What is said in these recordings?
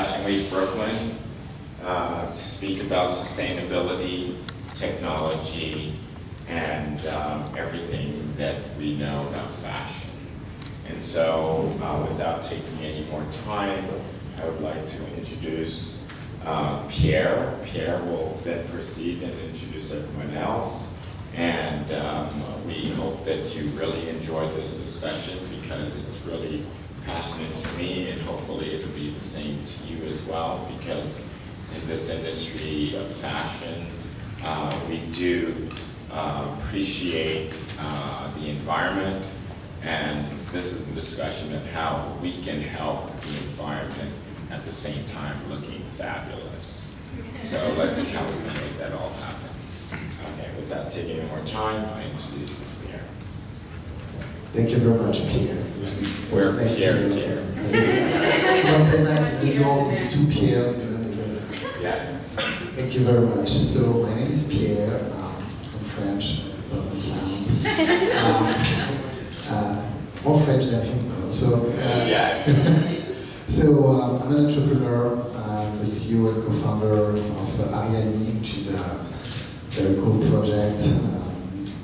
Fashion Week Brooklyn to speak about sustainability, technology, and everything that we know about fashion. And so, without taking any more time, I would like to introduce Pierre. Pierre will then proceed and introduce everyone else. And we hope that you really enjoy this discussion because it's really passionate to me, and hopefully it'll be the same to you as well, because in this industry of fashion, we do appreciate the environment, and this is a discussion of how we can help the environment at the same time looking fabulous. So let's help make that all happen. Okay, without taking any more time, I introduce you to Pierre. Thank you very much, Pierre. Where Pierre? Monday night in New York with two Pierres. Yeah. Thank you very much. So my name is Pierre. I'm French, as it doesn't sound. More French than him, though. So, Yes. So I'm an entrepreneur. I'm the CEO and co-founder of Ariani, which is a very cool project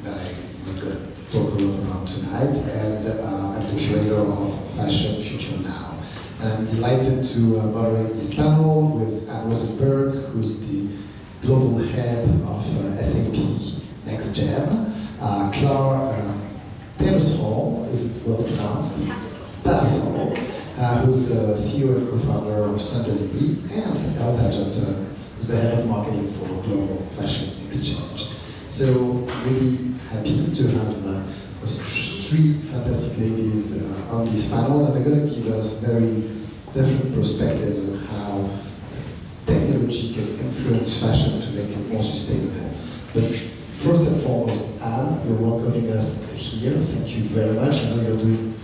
that I'm not going to talk a lot about tonight. And I'm the curator of Fashion Future Now. And I'm delighted to moderate this panel with Anne Rosenberg, who's the global head of SAP Next Gen, Clara Tattersall, is it well pronounced? Tattersall, who's the CEO and co-founder of Sunderland, and Elsa Johnson, who's the head of marketing for Global Fashion Exchange. So really happy to have three fantastic ladies on this panel, and they're going to give us very different perspectives on how technology can influence fashion to make it more sustainable. But first and foremost, Anne, you're welcoming us here. Thank you very much. I know you're doing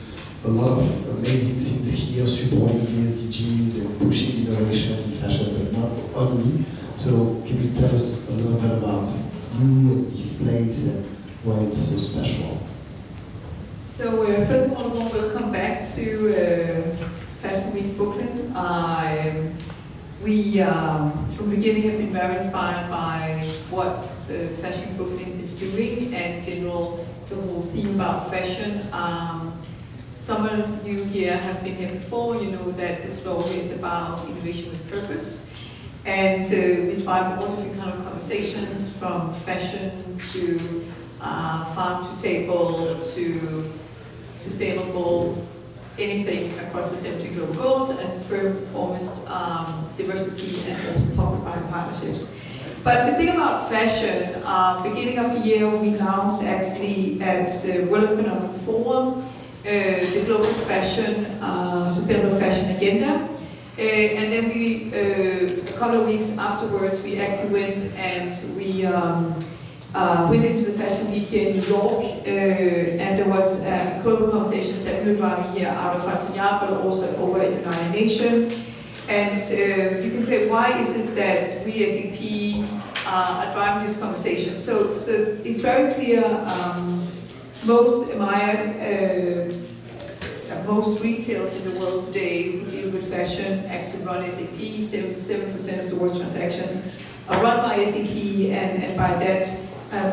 a lot of amazing things here, supporting the SDGs and pushing innovation in fashion, but not only. So can you tell us a little bit about you and this place and why it's so special? So first of all, welcome back to Fashion Week Brooklyn. We, from the beginning, have been very inspired by what Fashion Brooklyn is doing, and in general, the whole theme about fashion. Some of you here have been here before. You know that this floor is about innovation with purpose. And we drive all different kind of conversations, from fashion to farm to table to sustainable, anything across the 17 global goals, and foremost diversity and also public-private partnerships. But the thing about fashion, beginning of the year, we launched actually at the World Economic Forum the Global Fashion, Sustainable Fashion Agenda. And then we, a couple of weeks afterwards, we actually went and we went into the Fashion Week here in New York, and there was global conversations that we were driving here out of Frontignac, but also over at United Nations. And you can say, why is it that we as SAP are driving this conversation? So it's very clear, most admired, most retailers in the world today who deal with fashion actually run SAP. 77% of the world's transactions are run by SAP, and by that,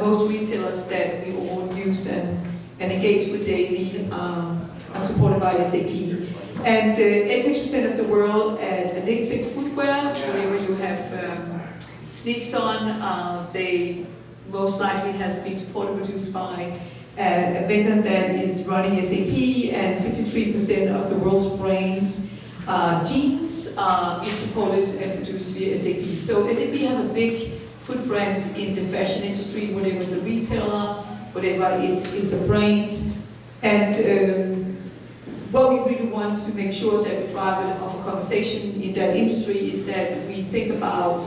most retailers that we all use and engage with daily are supported by SAP. And 86% of the world athletic footwear, wherever you have sneaks on, they most likely has been supported, produced by a vendor that is running SAP, and 63% of the world's brands jeans is supported and produced via SAP. So SAP have a big footprint in the fashion industry, whether it's a retailer, whatever it's a brand. And what we really want to make sure that we drive a conversation in that industry is that we think about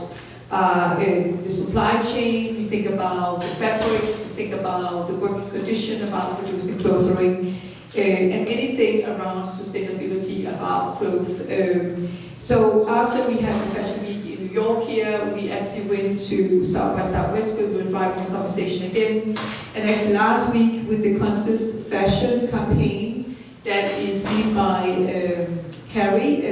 the supply chain, we think about the fabric, we think about the working condition, about producing clothing, and anything around sustainability about clothes. So after we had the Fashion Week in New York here, we actually went to South by Southwest, where we were driving the conversation again. And actually last week with the Conscious Fashion campaign that is led by Carrie,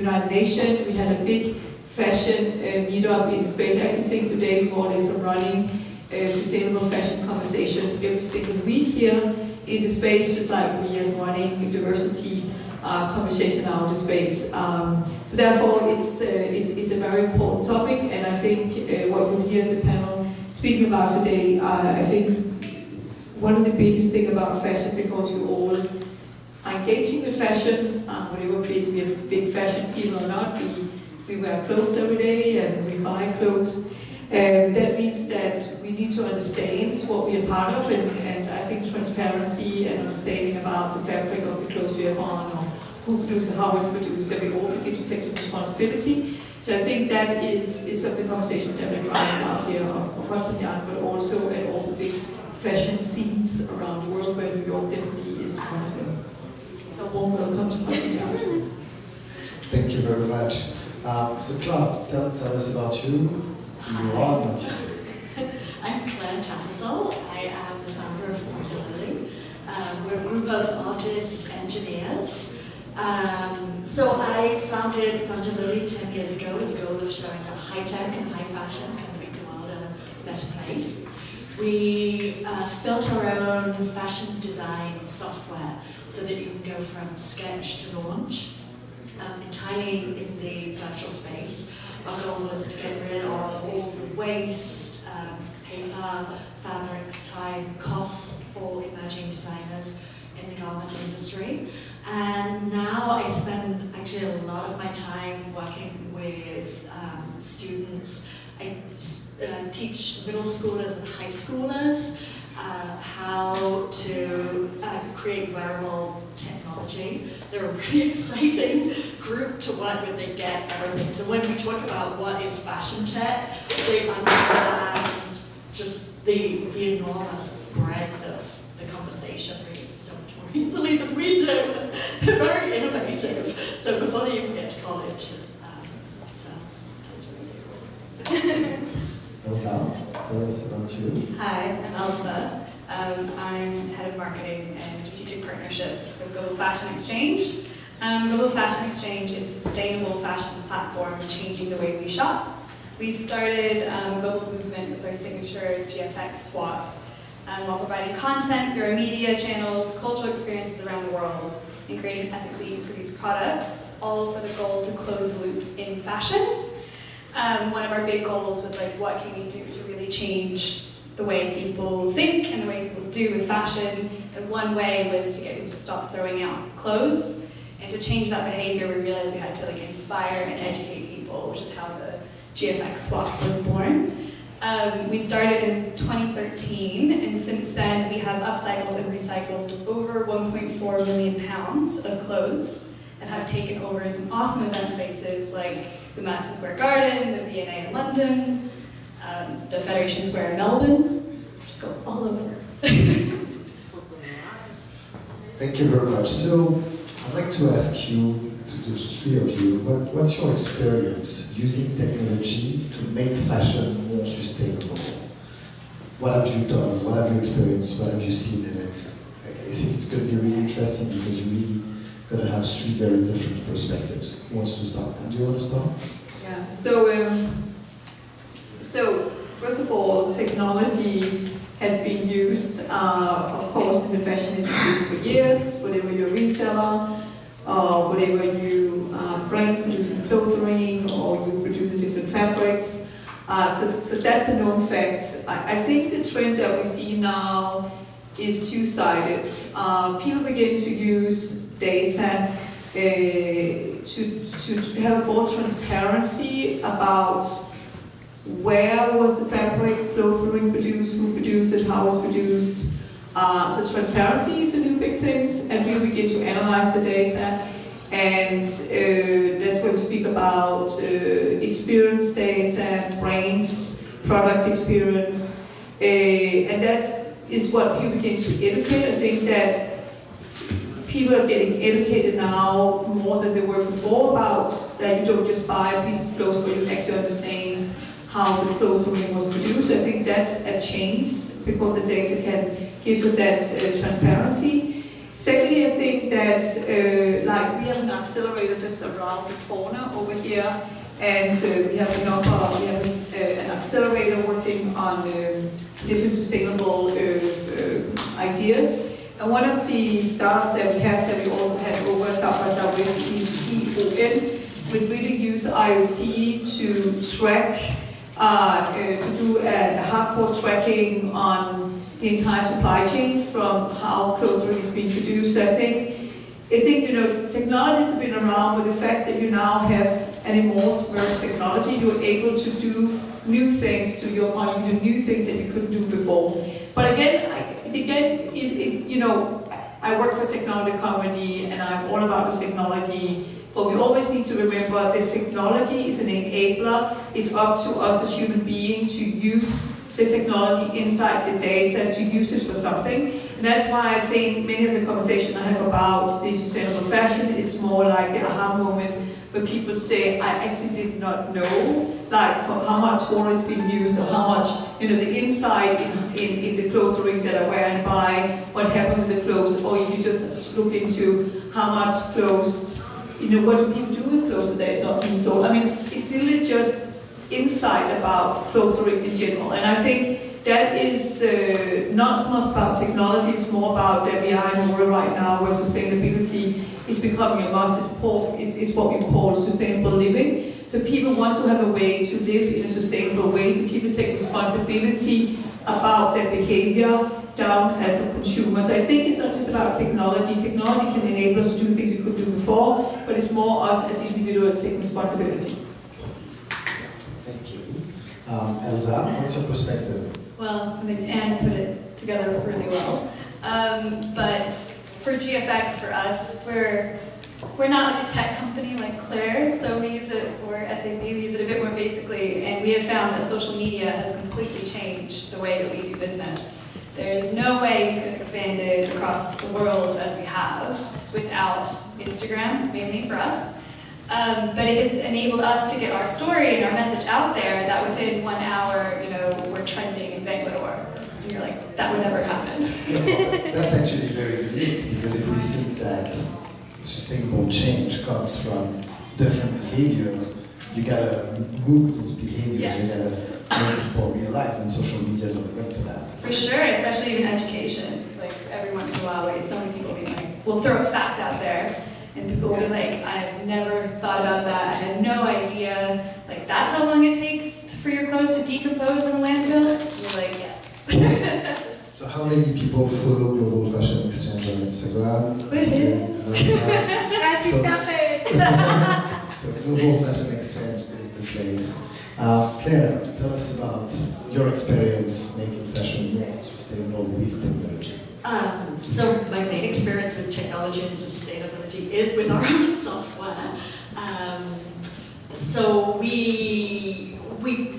United Nations. We had a big fashion meetup in the space. I think today more or less are running a sustainable fashion conversation every single week here in the space, just like we are running a diversity conversation out in the space. So therefore, it's a very important topic, and I think what we'll hear in the panel speaking about today, I think one of the biggest things about fashion, because you all are engaging with fashion, whatever we are big fashion people or not, we wear clothes every day and we buy clothes. That means that we need to understand what we are part of, and I think transparency and understanding about the fabric of the clothes we have on, or who produces and how it's produced, that we all begin to take some responsibility. So I think that is some of the conversation that we're driving out here of Hudson Yarn, but also at all the big fashion scenes around the world, where New York definitely is one of them. So warm welcome to Hudson Yarn. Thank you very much. So Claude, tell us about you, who you are, and what you do. I'm Claire Tattersall. I am the founder of Formulary. We're a group of artists, engineers. So I founded Fundability 10 years ago with the goal of showing that high tech and high fashion can make the world a better place. We built our own fashion design software so that you can go from sketch to launch entirely in the virtual space. Our goal was to get rid of all the waste, paper, fabrics, time, costs for emerging designers in the garment industry. And now I spend actually a lot of my time working with students. I teach middle schoolers and high schoolers how to create wearable technology. They're a really exciting group to work with. They get everything. So when we talk about what is fashion tech, they understand just the enormous breadth of the conversation, really, so much more easily than we do. They're very innovative. So before they even get to college, so that's really cool. Elsa, tell us about you. Hi, I'm Elsa. I'm head of marketing and strategic partnerships with Global Fashion Exchange. Global Fashion Exchange is a sustainable fashion platform changing the way we shop. We started a global movement with our signature GFX swap, while providing content through our media channels, cultural experiences around the world, and creating ethically produced products, all for the goal to close the loop in fashion. One of our big goals was like, what can we do to really change the way people think and the way people do with fashion? And one way was to get people to stop throwing out clothes. And to change that behavior, we realized we had to like inspire and educate people, which is how the GFX swap was born. We started in 2013, and since then we have upcycled and recycled over 1.4 million pounds of clothes and have taken over some awesome event spaces like the Madison Square Garden, the V&A in London, the Federation Square in Melbourne. Just go all over. Thank you very much. So I'd like to ask you, to the three of you, what's your experience using technology to make fashion more sustainable? What have you done? What have you experienced? What have you seen in it? I think it's going to be really interesting because you're really going to have three very different perspectives. Who wants to start? And do you want to start? Yeah, so first of all, technology has been used, of course, in the fashion industry for years. Whatever you're a retailer, or whatever you brand producing clothing, or you produce different fabrics. So that's a known fact. I think the trend that we see now is two-sided. People begin to use data to have more transparency about where was the fabric, clothing produced, who produced it, how it was produced. So transparency is a new big thing, and we begin to analyze the data, and that's where we speak about experience data, brains, product experience, and that is what people begin to educate. I think that people are getting educated now more than they were before about that you don't just buy a piece of clothes, but you actually understand how the clothing was produced. I think that's a change because the data can give you that transparency. Secondly, I think that like we have an accelerator just around the corner over here, and we have an accelerator working on different sustainable ideas. And one of the startups that we have that we also had over South by Southwest is EON, which really use IoT to track, to do a hardcore tracking on the entire supply chain from how clothing is being produced. So I think technologies have been around, but the fact that you now have an immersive technology, you're able to do new things. To your point, you do new things that you couldn't do before. But again, I work for a technology company, and I'm all about the technology. But we always need to remember that technology is an enabler. It's up to us as human beings to use the technology inside the data, to use it for something. And that's why I think many of the conversations I have about the sustainable fashion is more like the aha moment where people say, I actually did not know, like for how much water is being used, or how much, the inside in the clothing that I wear and buy, what happened with the clothes, or if you just look into how much clothes, what do people do with clothes that is not being sold. I mean, it's really just insight about clothing in general. And I think that is not so much about technology, it's more about that we are in a world right now where sustainability is becoming a must. It's what we call sustainable living. So people want to have a way to live in a sustainable way, so people take responsibility about their behavior down as a consumer. So I think it's not just about technology. Technology can enable us to do things we couldn't do before, but it's more us as individuals taking responsibility. Thank you. Elsa, what's your perspective? Well, I mean, Anne put it together really well. But for GFX, for us, we're not like a tech company like Claire, so we use it, or SAP, we use it a bit more basically, and we have found that social media has completely changed the way that we do business. There's no way we could have expanded across the world as we have without Instagram, mainly for us. But it has enabled us to get our story and our message out there that within 1 hour, we're trending in Bangalore. And you're like, that would never happen. Yeah, well, that's actually very unique, because if we think that sustainable change comes from different behaviors, you gotta move those behaviors, Yeah. You gotta make people realize, and social media is great for that. For sure, especially even education. Like every once in a while, so many people be like, we'll throw a fact out there, and people will be like, I've never thought about that, I had no idea. Like, that's how long it takes for your clothes to decompose in a landfill? And you're like, yes. So how many people follow Global Fashion Exchange on Instagram? So Global Fashion Exchange is the place. Claire, tell us about your experience making fashion more sustainable with technology. So my main experience with technology and sustainability is with our own software. So we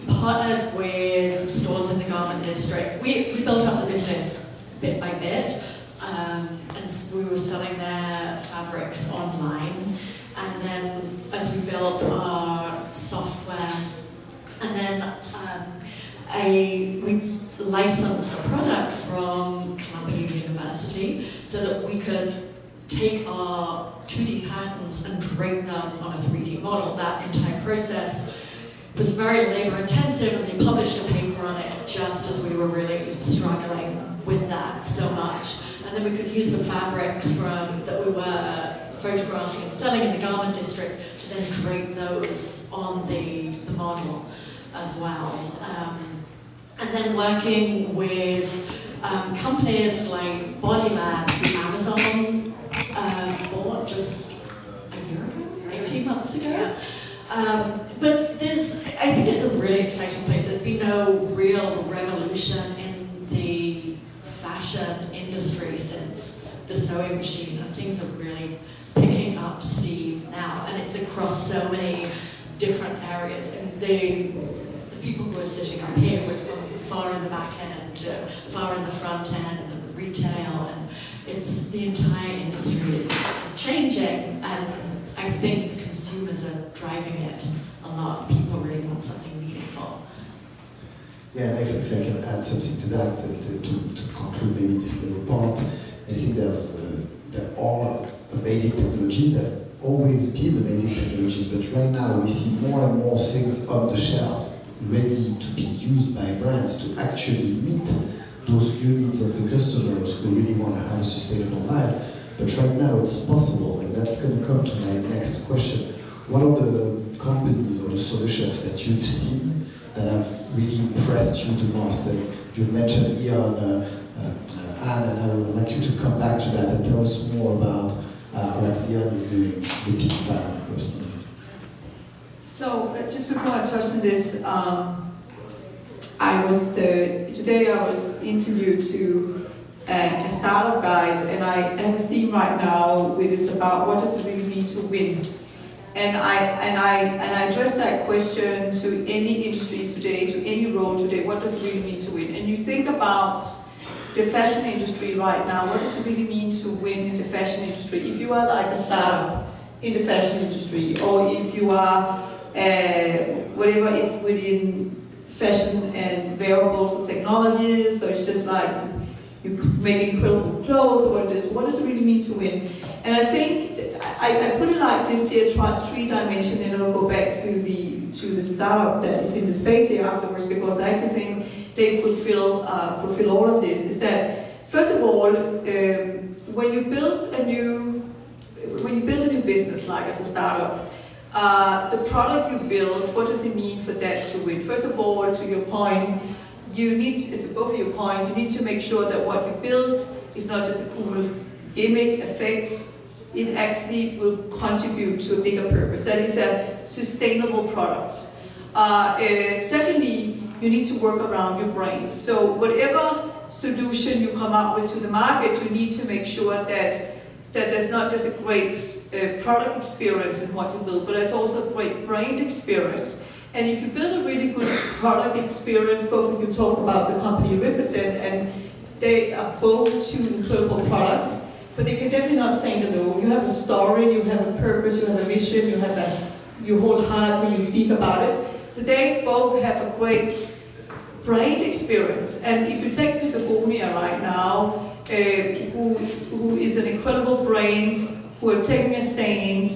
partnered with stores in the garment district. We built up the business bit by bit, and we were selling their fabrics online. And then as we built our software, and then we licensed a product from Columbia University so that we could take our 2D patterns and drape them on a 3D model. That entire process was very labor intensive, and they published a paper on it just as we were really struggling with that so much. And then we could use the fabrics that we were photographing and selling in the garment district to then drape those on the model as well. And then working with companies like Body Labs, who Amazon bought just a year ago, 18 months ago. But I think it's a really exciting place. There's been no real revolution in the fashion industry since the sewing machine, and things are really picking up steam now, and it's across so many different areas. And the people who are sitting up here, we're from far in the back end to far in the front end, and retail, and it's the entire industry is changing, and I think the consumers are driving it a lot. People really want something meaningful. Yeah, and if I can add something to that, to conclude maybe this little part, I think there's there are the basic technologies that always be the basic technologies, but right now we see more and more things on the shelves ready to be used by brands to actually meet those new needs of the customers who really want to have a sustainable life. But right now it's possible, and that's going to come to my next question. What are the companies or the solutions that you've seen that have really impressed you the most? And you've mentioned Ian, Anne, and I would like you to come back to that and tell us more about what Ian is doing with Peak Plan. So just before I touch on this, today I was interviewed to a startup guide, and I have a theme right now which is about what does it really mean to win. And I address that question to any industries today, to any role today, what does it really mean to win? And you think about the fashion industry right now, what does it really mean to win in the fashion industry? If you are like a startup in the fashion industry, or if you are whatever is within fashion and wearables and technologies, so it's just like you make incredible clothes, or what does it really mean to win? And I think I put it like this here, three dimension, and I'll go back to the startup that is in the space here afterwards, because I actually think they fulfill all of this. Is that first of all, when you build a new business, like as a startup, the product you build, what does it mean for that to win? First of all, to your point, it's above your point, you need to make sure that what you build is not just a cool gimmick, effects, it actually will contribute to a bigger purpose. That is a sustainable product. Secondly, you need to work around your brain. So whatever solution you come up with to the market, you need to make sure that there's not just a great product experience in what you build, but there's also a great brand experience. And if you build a really good product experience, both of you talk about the company you represent, and they are both two incredible products, but they can definitely not stand alone. You have a story, you have a purpose, you have a mission, you hold heart when you speak about it. So they both have a great brand experience. And if you take Patagonia right now, who is an incredible brand, who are taking a stand,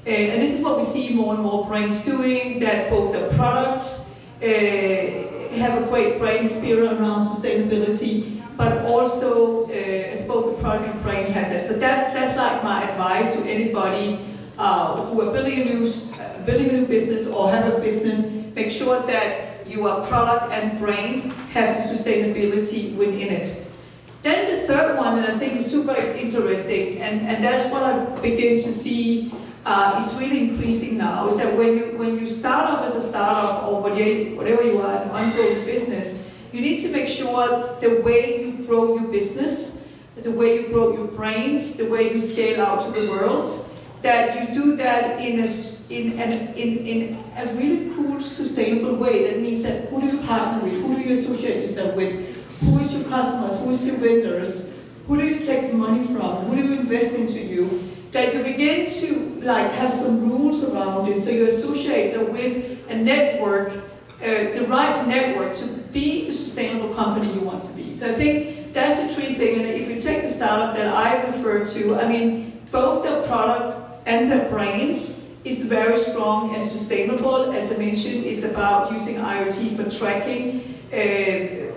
and this is what we see more and more brands doing, that both their products have a great brand experience around sustainability, but also as both the product and brand have that. So that's like my advice to anybody who are building a new business or have a business. Make sure that your product and brand have the sustainability within it. Then the third one, and I think is super interesting, and that's what I begin to see is really increasing now, is that when you start up as a startup or whatever you are, an ongoing business, you need to make sure the way you grow your business, the way you grow your brands, the way you scale out to the world, that you do that in a really cool, sustainable way. That means that who do you partner with, who do you associate yourself with, who is your customers, who is your vendors, who do you take money from, who do you invest into you, that you begin to have some rules around this, so you associate them with a network, the right network to be the sustainable company you want to be. So I think that's the three things, and if you take the startup that I refer to, I mean, both their product and their brands is very strong and sustainable. As I mentioned, it's about using IoT for tracking,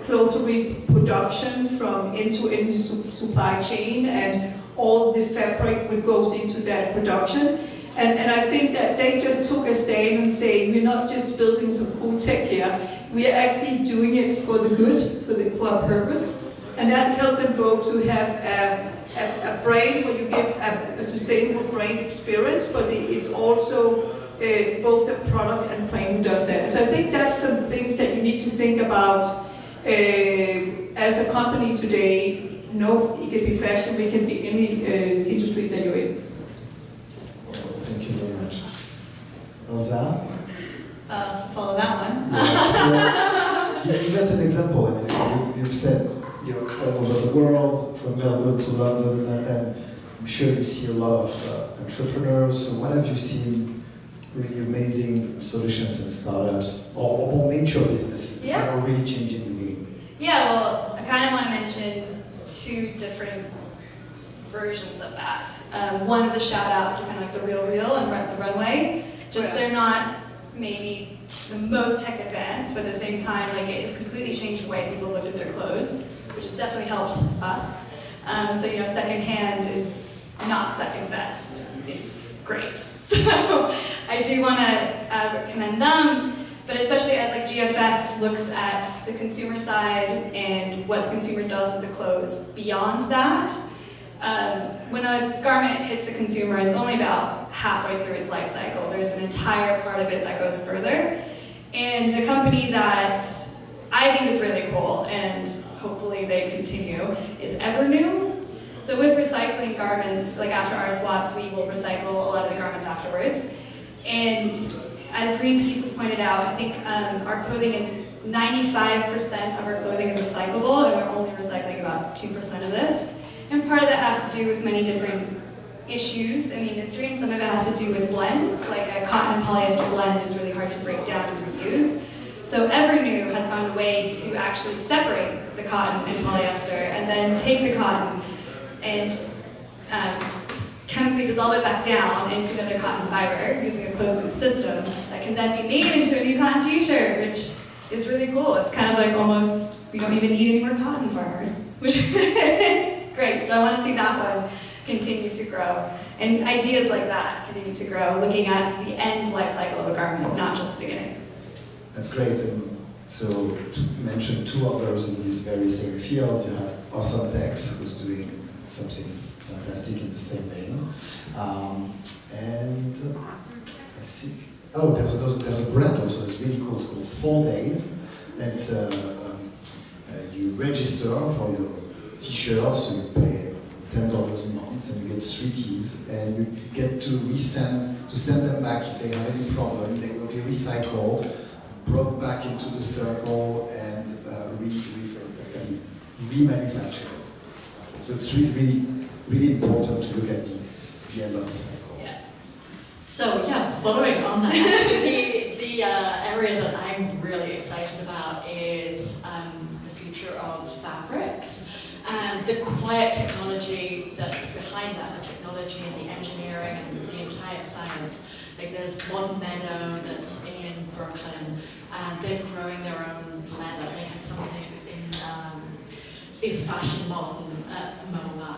closer reproduction from end-to-end supply chain, and all the fabric that goes into that production. And I think that they just took a stand and say, we're not just building some cool tech here, we are actually doing it for the good, for a purpose. And that helped them both to have a brand where you give a sustainable brand experience, but it's also both the product and brand who does that. So I think that's some things that you need to think about as a company today. No, it can be fashion, it can be any industry that you're in. Thank you very much. Elsa? To follow that one. Give us an example. I mean, you've said you're all over the world, from Melbourne to London, and I'm sure you see a lot of entrepreneurs. So what have you seen really amazing solutions and startups, or more mature businesses that are really changing the game? Yeah, well, I kind of want to mention two different versions of that. One's a shout out to kind of like the Real and the Runway. Just they're not maybe the most tech advanced, but at the same time, like it has completely changed the way people looked at their clothes, which has definitely helped us. So you know, secondhand is not second best. It's great. So I do want to commend them, but especially as like GFX looks at the consumer side and what the consumer does with the clothes beyond that. When a garment hits the consumer, it's only about halfway through its life cycle. There's an entire part of it that goes further. And a company that I think is really cool, and hopefully they continue, is Evernew. So with recycling garments, like after our swaps, we will recycle a lot of the garments afterwards. And as Greenpeace has pointed out, I think our clothing is 95% of our clothing is recyclable, and we're only recycling about 2% of this. And part of that has to do with many different issues in the industry, and some of it has to do with blends. Like a cotton and polyester blend is really hard to break down and reuse. So Evernew has found a way to actually separate the cotton and polyester, and then take the cotton and chemically dissolve it back down into another cotton fiber using a closed-loop system that can then be made into a new cotton t-shirt, which is really cool. It's kind of like almost, we don't even need any more cotton farmers, which is great. So I want to see that one continue to grow. And ideas like that continue to grow, looking at the end life cycle of a garment, not just the beginning. That's great. And so to mention two others in this very same field, you have Awesome Tex, who's doing something fantastic in the same vein. And I think, oh, there's a brand also that's really cool. It's called 4 Days. And it's you register for your t-shirts, so you pay $10 a month, and you get 3 tees, and you get to send them back if they have any problem. They will be recycled, brought back into the circle, and remanufactured. So it's really important to look at the end of the cycle. Yeah. So yeah, following on that, actually, the area that I'm really excited about is the future of fabrics. And the quiet technology that's behind that, the technology and the engineering and the entire science. Like there's one meadow that's in Brooklyn, and they're growing their own leather. They had something in Is Fashion Modern at MoMA.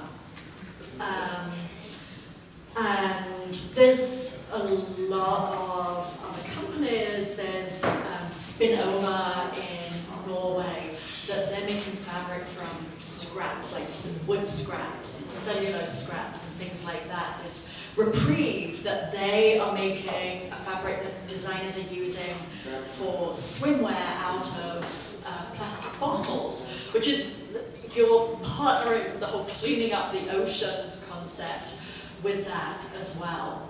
And there's a lot of other companies. There's Spinova in Norway, that they're making fabric from scraps, like wood scraps and cellulose scraps and things like that. This Reprieve, that they are making a fabric that designers are using for swimwear out of plastic bottles, which is, you're partnering the whole cleaning up the oceans concept with that as well.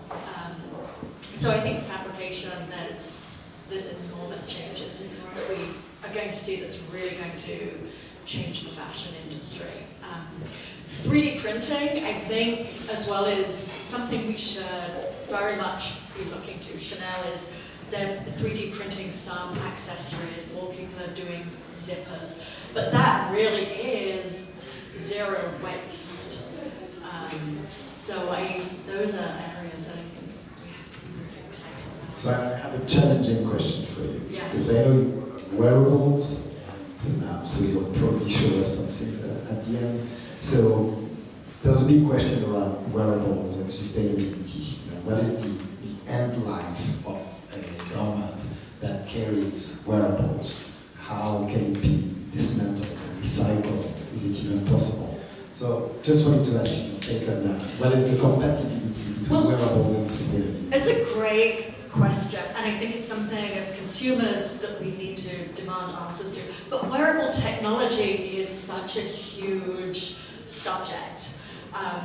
So I think fabrication, there's enormous changes that we are going to see that's really going to change the fashion industry. 3D printing, I think, as well, is something we should very much be looking to. Chanel is, they're 3D printing some accessories, more people are doing zippers, but that really is zero waste. So those are areas that I think we have to be really excited about. So I have a challenging question for you. Yeah. Because I know wearables, and so you'll probably show us some things at the end. So there's a big question around wearables and sustainability. What is the end life of a garment that carries wearables? How can it be dismantled and recycled? Is it even possible? So just wanted to ask you to take on that. What is the compatibility between wearables and sustainability? It's a great question, and I think it's something as consumers that we need to demand answers to. But wearable technology is such a huge subject.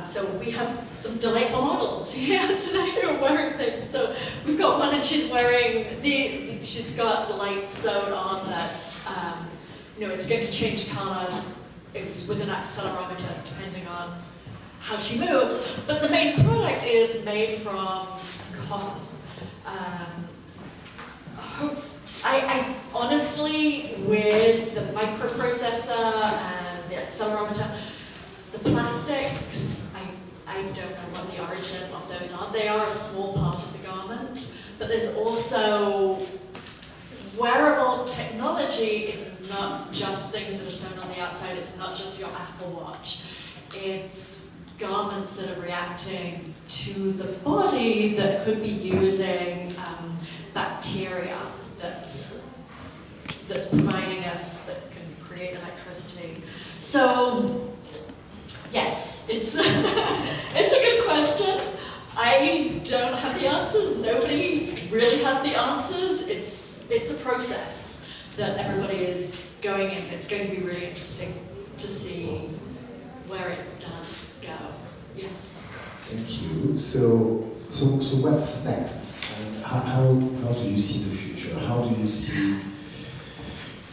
So we have some delightful models here today who are wearing things. So we've got one, and she's wearing she's got the light sewn on that, it's going to change color. It's with an accelerometer depending on how she moves. But the main product is made from cotton. I honestly, with the microprocessor and the accelerometer, the plastics, I I don't know what the origin of those are. They are a small part of the garment, but there's also wearable technology is not just things that are sewn on the outside. It's not just your Apple Watch. It's garments that are reacting to the body that could be using bacteria that's providing us, that can create electricity. So, yes, it's it's a good question. I don't have the answers. Nobody really has the answers. It's a process that everybody is going in. It's going to be really interesting to see where it does go. Yes. Thank you. So what's next? And how do you see the future? How do you see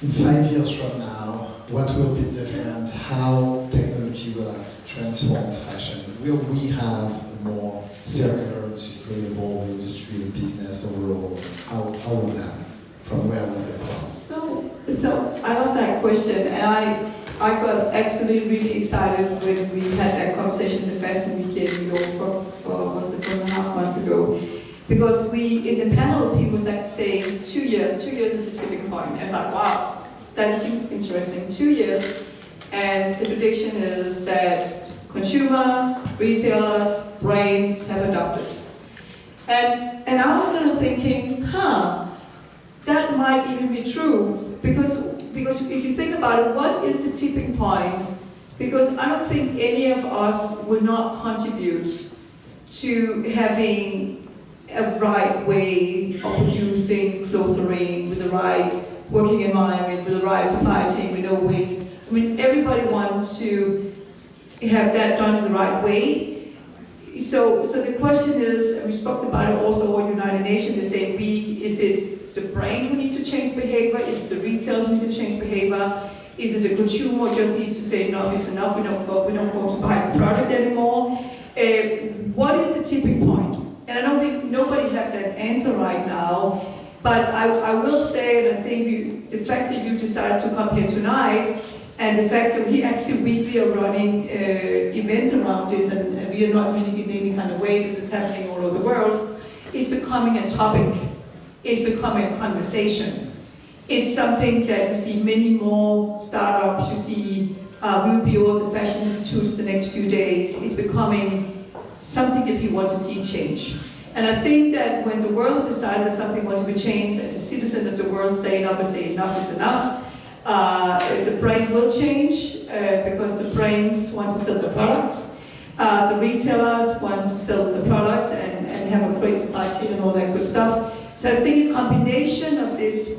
in 5 years from now, what will be different? How technology will have transformed fashion? Will we have a more circular and sustainable industry and business overall? How will that, from where will it come? So I love that question, and I got actually really excited when we had that conversation in the Fashion Weekend, for 4.5 months ago. Because in the panel, people were saying 2 years is a tipping point. And I was like, wow, that is interesting. 2 years, and the prediction is that consumers, retailers, brands have adopted. And I was kind of thinking, that might even be true, because if you think about it, what is the tipping point? Because I don't think any of us would not contribute to having a right way of producing clothing with the right working environment, with the right supply chain, with no waste. I mean, everybody wants to have that done the right way. So the question is, and we spoke about it also at United Nations the same week, is it the brand who need to change behavior? Is it the retailers who need to change behavior? Is it the consumer who just needs to say enough is enough, we don't go to buy the product anymore? What is the tipping point? And I don't think nobody has that answer right now, but I will say, and I think the fact that you decided to come here tonight, and the fact that we are running an event around this, and we are not unique in any kind of way, this is happening all over the world, is becoming a topic, it's becoming a conversation. It's something that you see many more startups, you see we'll be all the fashion institutes the next 2 days. It's becoming something that people want to see change. And I think that when the world decided that something wanted to be changed, and the citizens of the world stand up and say enough is enough, the brand will change because the brands want to sell the products. The retailers want to sell the product and have a great supply chain and all that good stuff. So I think a combination of this,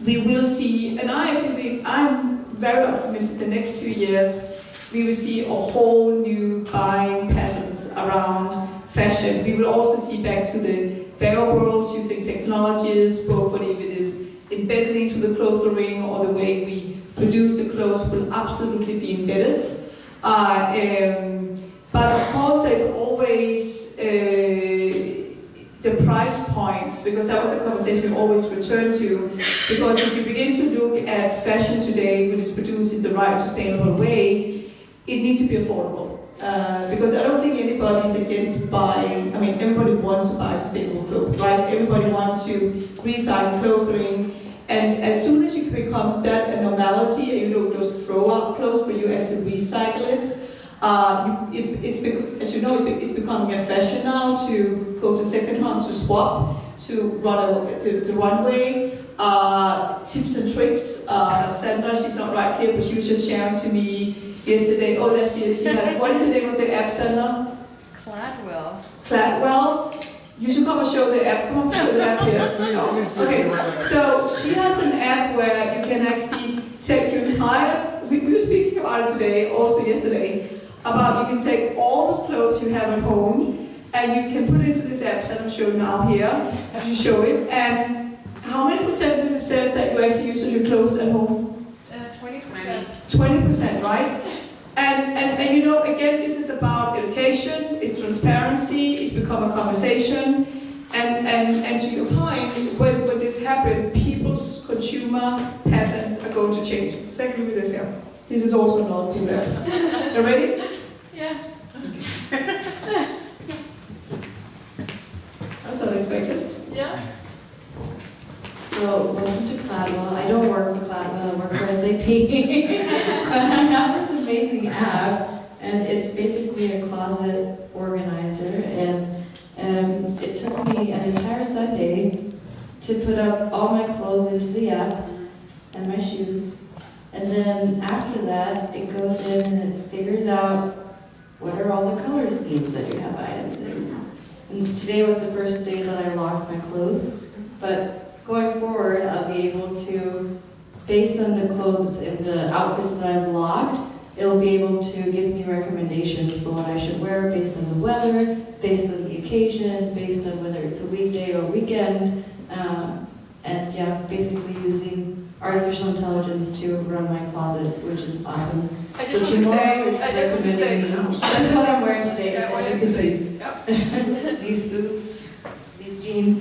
we will see, and I'm very optimistic the next 2 years, we will see a whole new buying patterns around fashion. We will also see back to the wearables using technologies, both whether it is embedded into the clothing or the way we produce the clothes will absolutely be embedded. But of course there's always the price points, because that was the conversation we always return to. Because if you begin to look at fashion today, which is produced in the right sustainable way, it needs to be affordable. Because I don't think anybody is against buying, everybody wants to buy sustainable clothes, right? Everybody wants to recycle clothing. And as soon as you become that a normality, and you don't just throw out clothes, but you actually recycle it, it's becoming a fashion now to go to second hand, to swap, to run the runway. Tips and tricks. Sandra, she's not right here, but she was just sharing to me yesterday. Oh, there she is. What is the name of the app, Sandra? Cladwell. You should come and show the app. Come on, show the app here. Please. Okay. So she has an app where you can actually take your entire. We were speaking about it today, also yesterday, about you can take all the clothes you have at home and you can put it into this app that I'm showing now here. You show it, and how many percent does it says that you actually use your clothes at home? 20%. 20%, right? And again, this is about education, it's transparency, it's become a conversation, and to your point, when this happens, people's consumer patterns are going to change. Exactly with this here. This is also not too bad. You ready? Yeah. Okay. That's unexpected. Yeah. So, welcome to Cladwell. I don't work for Cladwell, I work for SAP. But I have this amazing app, and it's basically a closet organizer. And it took me an entire Sunday to put up all my clothes into the app and my shoes. And then after that, it goes in and it figures out what are all the color schemes that you have items in. And today was the first day that I logged my clothes. But going forward, I'll be able to, based on the clothes and the outfits that I've logged, it'll be able to give me recommendations for what I should wear based on the weather, based on the occasion, based on whether it's a weekday or weekend. And yeah, basically using artificial intelligence to run my closet, which is awesome. I So just want to tomorrow say, it's I just want to say, recommending me. That's what I'm wearing today, Yeah, what as you is can it? see. Yep. These boots, these jeans,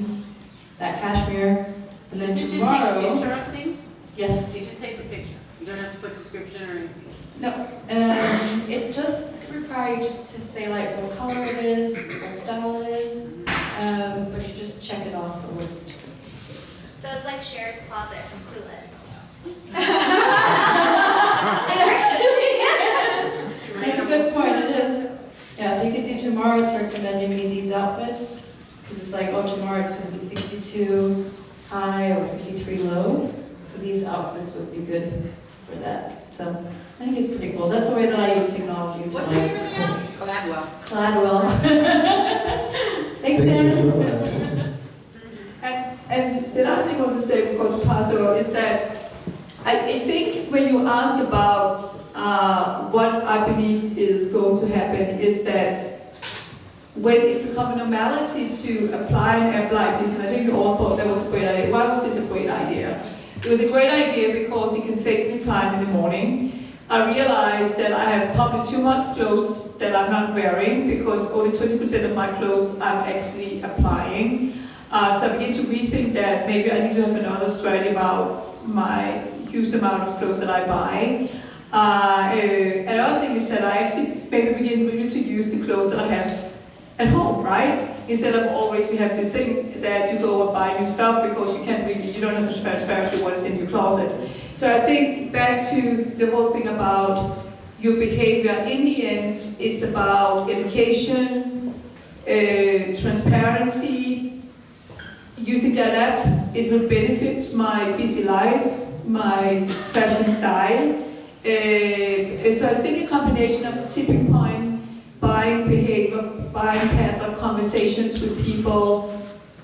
that cashmere, and then Does it just take a tomorrow, picture of things? yes, It just takes a picture. You don't have to put description or anything. no, it just requires you to say like what color it is, what style it is, but you just check it off the list. So it's like Cher's closet from Clueless. That's a good point, it is. Yeah, so you can see tomorrow it's recommending me these outfits, because it's like, oh, tomorrow it's going to be 62 high or 53 low. So these outfits would be good for that. So I think it's pretty cool. That's the way that I use technology to What's the name of the app? Gladwell. Cladwell. Thanks, Thank you Dan. so much. And the last thing I want to say, because Paso, is that I think when you ask about what I believe is going to happen is that when it's become a normality to apply an app like this, and I think we all thought that was a great idea. Why was this a great idea? It was a great idea because it can save me time in the morning. I realized that I have probably too much clothes that I'm not wearing because only 20% of my clothes I'm actually applying. So I begin to rethink that maybe I need to have another strategy about my huge amount of clothes that I buy. Another thing is that I actually maybe begin really to use the clothes that I have at home, right? Instead of always we have this thing that you go and buy new stuff because you can't really, you don't have the transparency of what is in your closet. So I think back to the whole thing about your behavior, in the end, it's about education, transparency. Using that app, it will benefit my busy life, my fashion style. So I think a combination of the tipping point, buying behavior, buying pattern, conversations with people.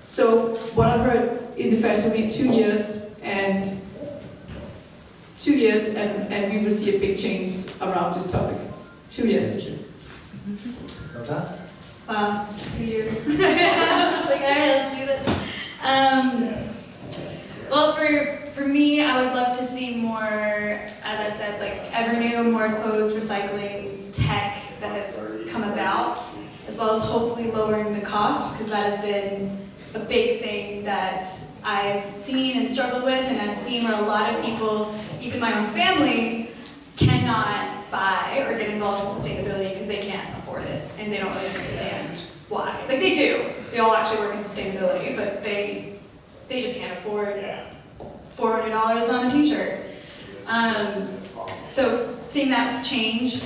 So what I've heard in the fashion week, 2 years, and we will see a big change around this topic. 2 years. Elsa? Wow, 2 years. Like, all right, let's do this. Well, for me, I would love to see more, as I've said, like ever new, more clothes recycling tech that has come about, as well as hopefully lowering the cost, because that has been a big thing that I've seen and struggled with, and I've seen where a lot of people, even my own family, cannot buy or get involved in sustainability because they can't afford it, and they don't really understand why. Like they do, they all actually work in sustainability, but they just can't afford $400 on a t-shirt. So seeing that change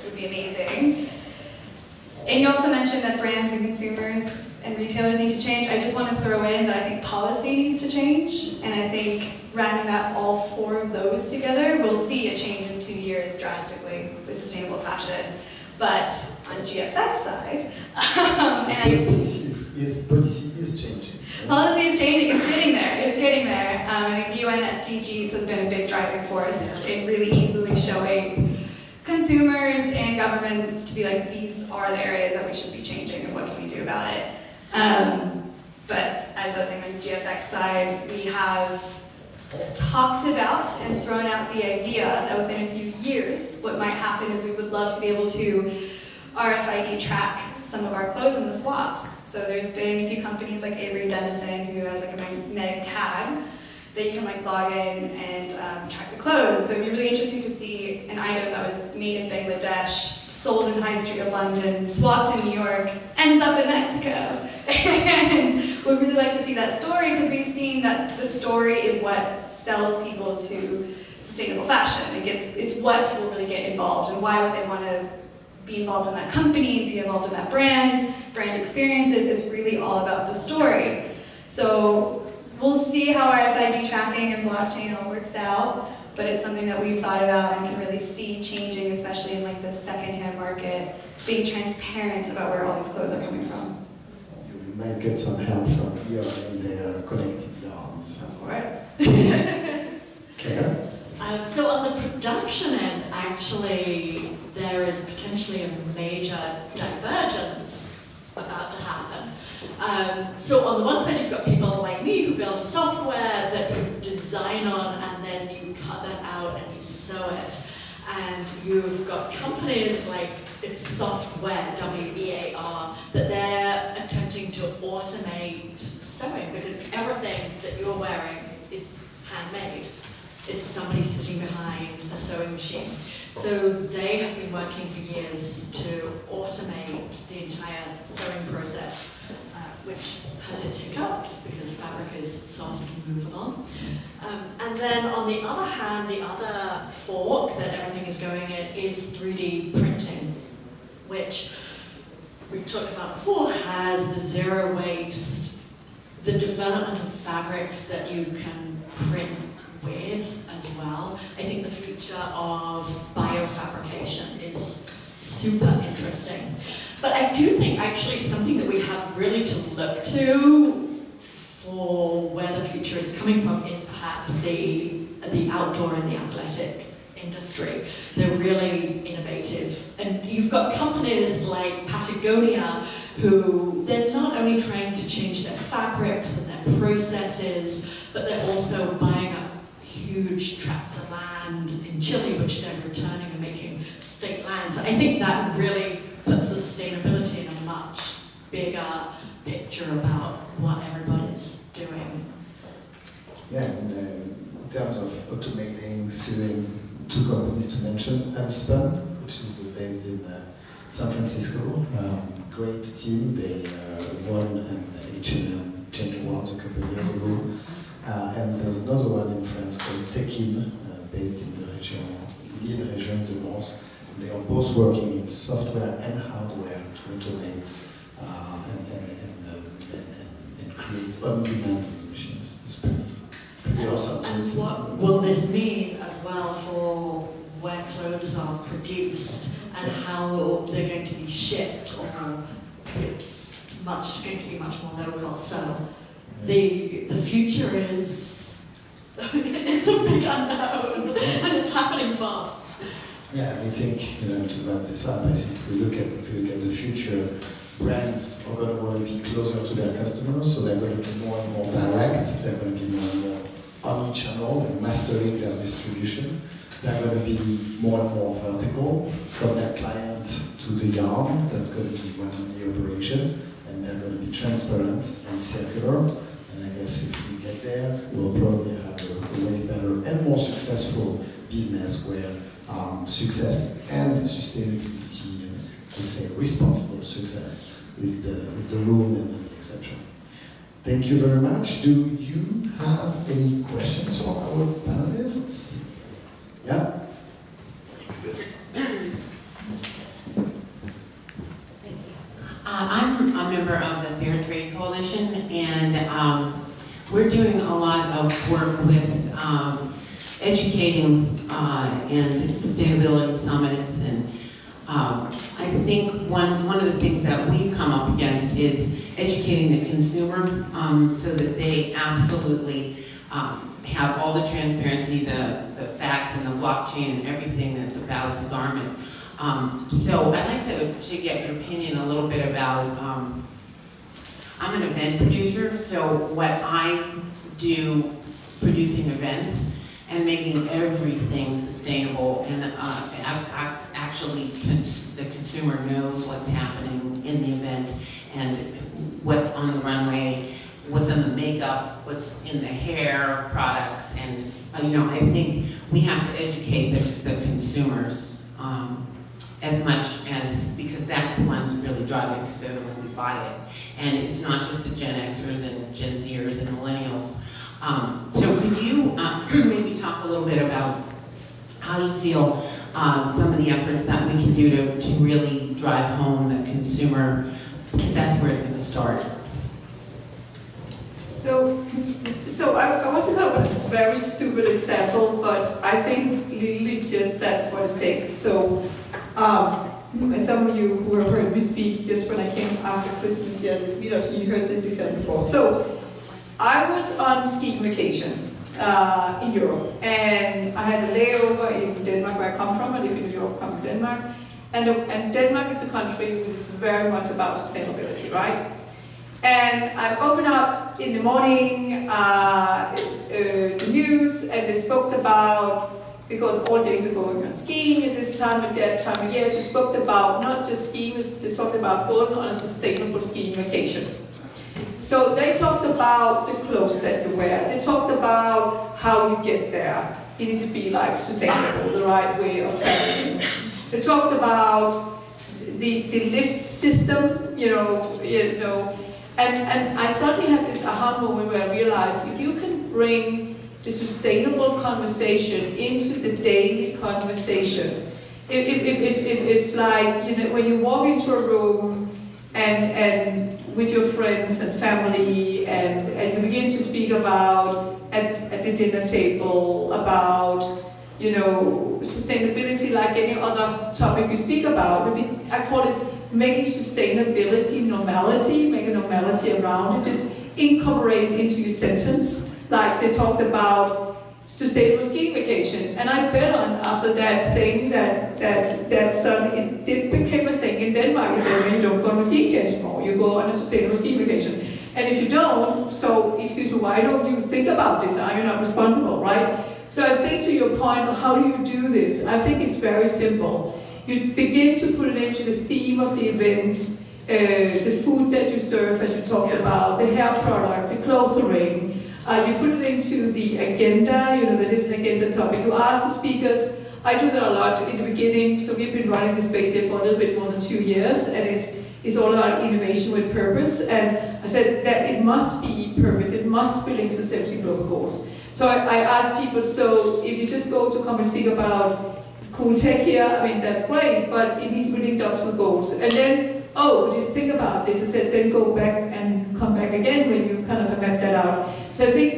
would be amazing. And you also mentioned that brands and consumers and retailers need to change. I just want to throw in that I think policy needs to change, and I think rounding up all four of those together, we'll see a change in 2 years drastically with sustainable fashion. But on GFX side, Policy is changing. Policy is changing, it's getting there, it's getting there. I think the UN SDGs has been a big driving force in really easily showing consumers and governments to be like, these are the areas that we should be changing and what can we do about it. But as I was saying on the GFX side, we have talked about and thrown out the idea that within a few years, what might happen is we would love to be able to RFID track some of our clothes in the swaps. So there's been a few companies like Avery Dennison who has like a magnetic tag that you can like log in and track the clothes. So it'd be really interesting to see an item that was made in Bangladesh, sold in High Street of London, swapped in New York, ends up in Mexico. And we'd really like to see that story because we've seen that the story is what sells people to sustainable fashion. It's what people really get involved and why would they want to be involved in that company, be involved in that brand experiences. It's really all about the story. So we'll see how RFID tracking and blockchain all works out, but it's something that we've thought about and can really see changing, especially in like the secondhand market, being transparent about where all these clothes are coming from. You might get some help from here and there, connected yarns. Of course. Okay. So on the production end, actually, there is potentially a major divergence about to happen. So on the one side, you've got people like me who build software that you design on and then you cut that out and you sew it. And you've got companies like it's software, W-E-A-R, that they're attempting to automate sewing because everything that you're wearing is handmade. It's somebody sitting behind a sewing machine. So they have been working for years to automate the entire sewing process, which has its hiccups because fabric is soft and movable. And then on the other hand, the other fork that everything is going in is 3D printing, which we've talked about before, has the zero waste, the development of fabrics that you can print with as well. I think the future of biofabrication is super interesting. But I do think actually something that we have really to look to for where the future is coming from is perhaps the outdoor and the athletic industry. They're really innovative. And you've got companies like Patagonia who they're not only trying to change their fabrics and their processes, but they're also buying up huge tracts of land in Chile, which they're returning and making state lands. I think that really puts sustainability in a much bigger picture about what everybody's doing. Yeah, and in terms of automating, sewing, two companies to mention, Unspun, which is based in San Francisco, great team. They won an H&M Change Awards a couple of years ago. And there's another one in France called Tekin, based in the region, Lille region de Mons. They are both working in software and hardware to automate and create on-demand with machines. It's pretty awesome. And what will this mean as well for where clothes are produced and how they're going to be shipped, or if it's going to be much more local? So the future is it's a big unknown and it's happening fast. Yeah, I think, to wrap this up, I think if we look at the future, brands are going to want to be closer to their customers, so they're going to be more and more direct, they're going to be more and more omni-channel and mastering their distribution. They're going to be more and more vertical from their client to the yarn. That's going to be one of the operation, and they're going to be transparent and circular. And I guess if we get there, we'll probably have a way better and more successful business where success and sustainability, and I would say responsible success, is the rule and not the exception. Thank you very much. Do you have any questions for our panelists? Yeah? I'm a member of the Fair Trade Coalition, and we're doing a lot of work with educating and sustainability summits, and I think one of the things that we've come up against is educating the consumer so that they absolutely have all the transparency, the facts and the blockchain and everything that's about the garment. So I'd like to get your opinion a little bit about, I'm an event producer, so what I do producing events and making everything sustainable, and actually the consumer knows what's happening in the event and what's on the runway, what's in the makeup, what's in the hair products, and I think we have to educate the consumers as much as, because that's the ones who really drive it, because they're the ones who buy it. And it's not just the Gen Xers and Gen Zers and millennials. So could you maybe talk a little bit about how you feel some of the efforts that we can do to really drive home the consumer, because that's where it's going to start. So I want to go with a very stupid example, but I think literally just that's what it takes. So some of you who have heard me speak just when I came after Christmas here, this meetup, so you heard this example before. So I was on skiing vacation in Europe, and I had a layover in Denmark, where I come from. I live in Europe, come to Denmark, and Denmark is a country which is very much about sustainability, right? And I opened up in the morning the news, and they spoke about, because all days are going on skiing at this time, at that time of year, they spoke about not just skiing, they talked about going on a sustainable skiing vacation. So they talked about the clothes that you wear, they talked about how you get there. It needs to be like sustainable, the right way of traveling. They talked about the lift system, you know. And I suddenly had this aha moment where I realized if you can bring the sustainable conversation into the daily conversation, if it's like, you know, when you walk into a room and with your friends and family and you begin to speak about at the dinner table about, you know, sustainability like any other topic we speak about. I call it making sustainability normality, make a normality around it, just incorporate it into your sentence. Like they talked about sustainable skiing vacations, and I bet on after that thing that suddenly it became a thing in Denmark. You don't go on a skiing vacation anymore, you go on a sustainable skiing vacation. And if you don't, so excuse me, why don't you think about this? Are you not responsible, right? So I think to your point, how do you do this? I think it's very simple. You begin to put it into the theme of the event, the food that you serve, as you talked about, the hair product, the clothing. You put it into the agenda, you know, the different agenda topic. You ask the speakers. I do that a lot in the beginning. So we've been running this space here for a little bit more than 2 years, and it's all about innovation with purpose. And I said that it must be purpose. It must be linked to 17 global goals. So I ask people, so if you just go to come and speak about cool tech here, I mean, that's great, but it needs to be linked up to the goals. And then, oh, we didn't think about this. I said, then go back and come back again when you kind of have mapped that out. So I think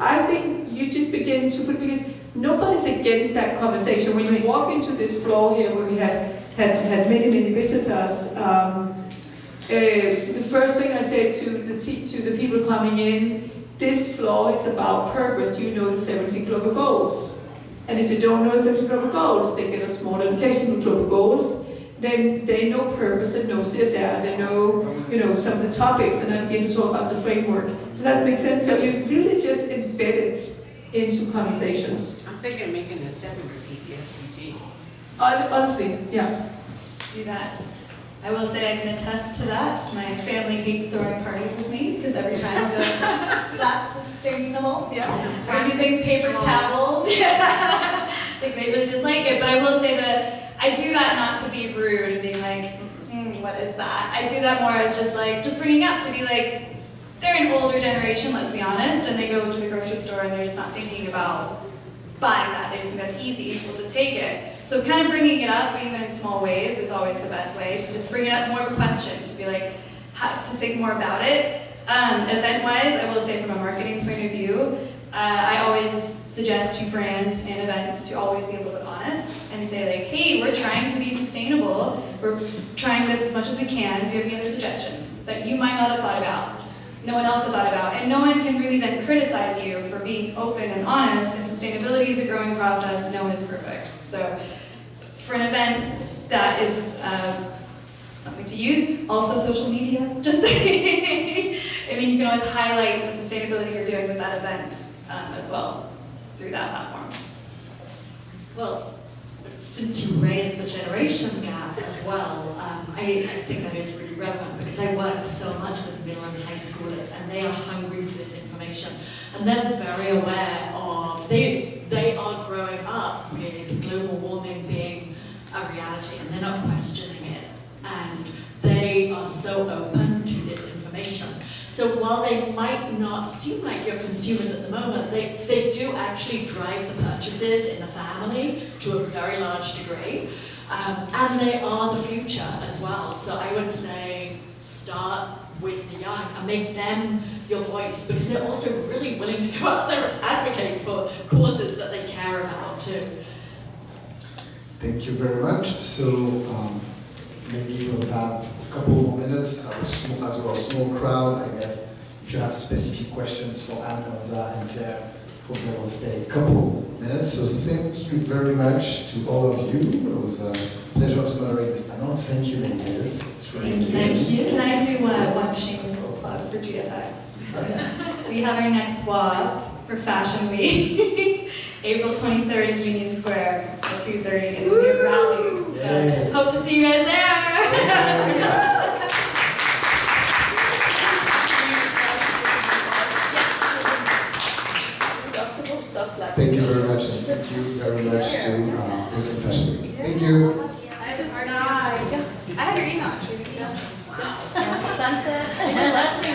I think you just begin to put, because nobody's against that conversation. When you walk into this floor here where we had many visitors, the first thing I say to the people coming in, this floor is about purpose. You know the 17 global goals. And if they don't know the 17 global goals, they get a small education with global goals. Then they know purpose and know CSR, they know, you know, some of the topics, and I begin to talk about the framework. Does that make sense? So you really just embed it into conversations. I'm thinking of making a step and repeat the SDGs. Honestly, yeah. Do that. I will say I can attest to that. My family hates throwing parties with me because every time I go, that's sustainable. Yeah. Or using paper towels. Like they really dislike it. But I will say that I do that not to be rude and being like, what is that? I do that more as just like, just bringing up to be like, they're an older generation, let's be honest, and they go to the grocery store and they're just not thinking about buying that. They just think that's easy, we'll just take it. So kind of bringing it up, even in small ways, is always the best way. To just bring it up more of a question, to be like, to think more about it. Event-wise, I will say from a marketing point of view, I always suggest to brands and events to always be a little bit honest and say like, hey, we're trying to be sustainable, we're trying this as much as we can, do you have any other suggestions that you might not have thought about, no one else had thought about, and no one can really then criticize you for being open and honest, and sustainability is a growing process, no one is perfect. So for an event, that is something to use. Also social media, just saying. I mean, you can always highlight the sustainability you're doing with that event as well through that platform. Well, since you raised the generation gap as well, I think that is really relevant because I work so much with middle and high schoolers, and they are hungry for this information, and they're very aware of, they are growing up with global warming being a reality and they're not questioning it. And they are so open to this information. So while they might not seem like your consumers at the moment, they do actually drive the purchases in the family to a very large degree. And they are the future as well. So I would say start with the young and make them your voice, because they're also really willing to go out there and advocate for causes that they care about too. Thank you very much. So maybe we'll have a couple more minutes. As well, a small crowd, I guess. If you have specific questions for Anne, Elsa, and Claire, hope they will stay a couple minutes. So thank you very much to all of you. It was a pleasure to moderate this panel. Thank you, ladies. It's really Thank you. Can I do one shameless little plug for GFX? We have our next walk for Fashion Week, April 23rd in Union Square at 2:30, and we'll be a rally. So hope to see you guys there. Thank you very much, and thank you very much to Brooklyn Fashion Week. Thank you. I have your email actually. Sunset. Let's be